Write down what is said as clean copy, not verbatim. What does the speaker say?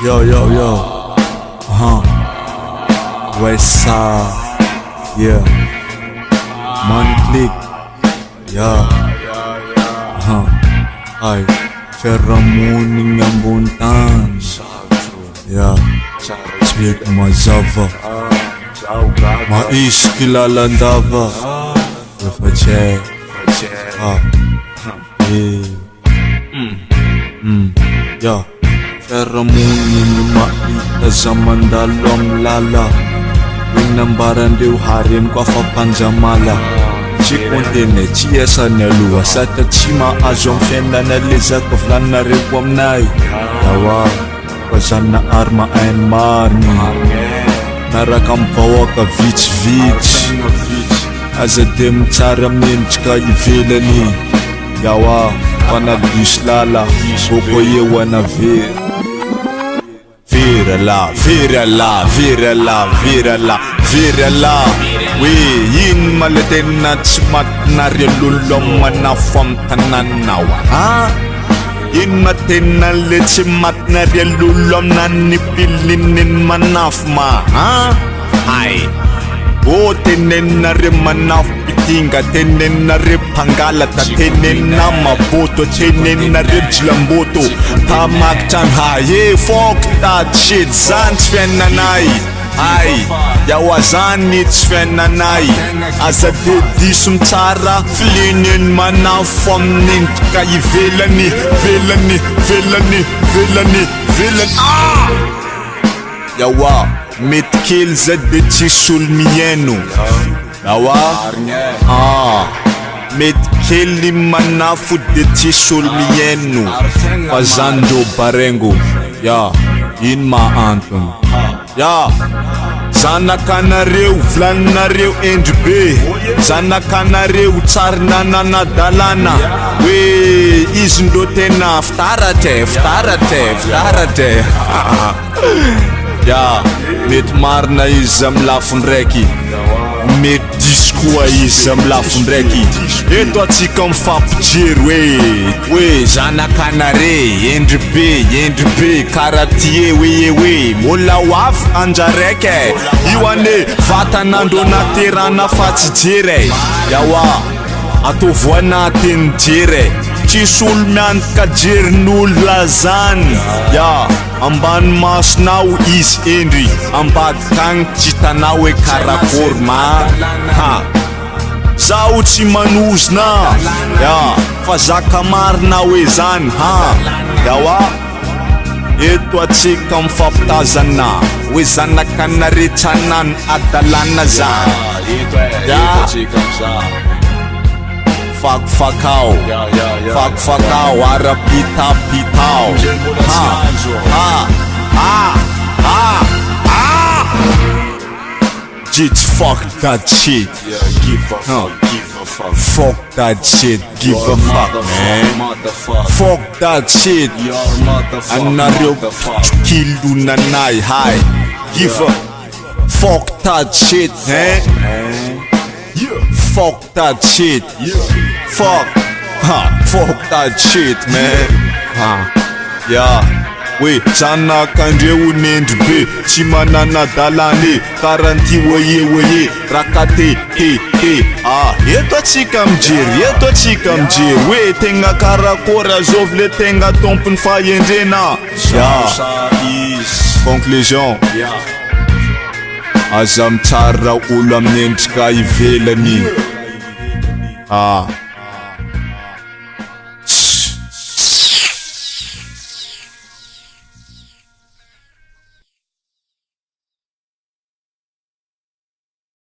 Yo, West Side, yeah, Money Click, yeah, ay, Ceremony ambon tany, yeah, Speak mazava, maisy kilalandava, efa tjej, yeah, Ceremony ny mahita za mandalo am lala, nambarandreo hareniko afa-panjamala. Tsy kontene tsy iasany aloha sata tsy mahazo am fiainana lezaka volanareo aminay. Dawa fa zana ary mahainy mariny naraka mivahoaka vitsivitsy aza de mitsara mentrika ivelany. Yawa fanadisy lala boko eo anavery. Virala we ino maletena tsy matinareo lolo manafo am tananao ino matena le tsy matinareo lolo aminany pilinin manafo ma ay o tenenareo manafo pitinga tenenareo pangalata tenena maboto tenenareo jilamboto tamakitran haye fuck that shit zany tsy fiainanay. Ay, yawa zany tsy fiainanay aza de diso mitsara filinin manafo amin'endrika ivelany yawa mety kely za de tsisy olo miaino. Yawa mety kely manafo de tsisy olo miaino fa zany ndreo barengo. Ya ino maantony ya zanakanareo volaninareo endry be zanakanareo tsary nananadalana hoe izy ndo tena fitaratre ya mety marina izy am lafondraiky mety diso koa izy am lafondraiky. Eto atsika mifampijery hoe zanakanare endry be karatie hoe mola hoavy anjaraiky io ane vatanandro naterana fa tsy jery. Yawa atovoana teny jery tsisy olo miantoka jerin'olo lazany. Ya ambany masonao izy endry ambadikagny tsy hitanao hoe karakory ma zaho tsy manozona ya fa zaka marina hoe zany yawa eto atsika mifampitazana hoe zanakanare tsanany adalana zany ya fakfakao arapitapitao Just fuck that shit. Fuck that shit. Give a fuck, man. Fuck that shit. Anaryo kill nanay high. Give a fuck that shit, eh? Fuck that shit. Fuck that shit, man. Yeah. We zanakandreo nendry be tsy manana dalany karanty oye rakate eto atsika mijery hoe tegna karakory azovy le tegna tompony fahendrena. Conclusion aza mitsara olo amin'endrika ivelany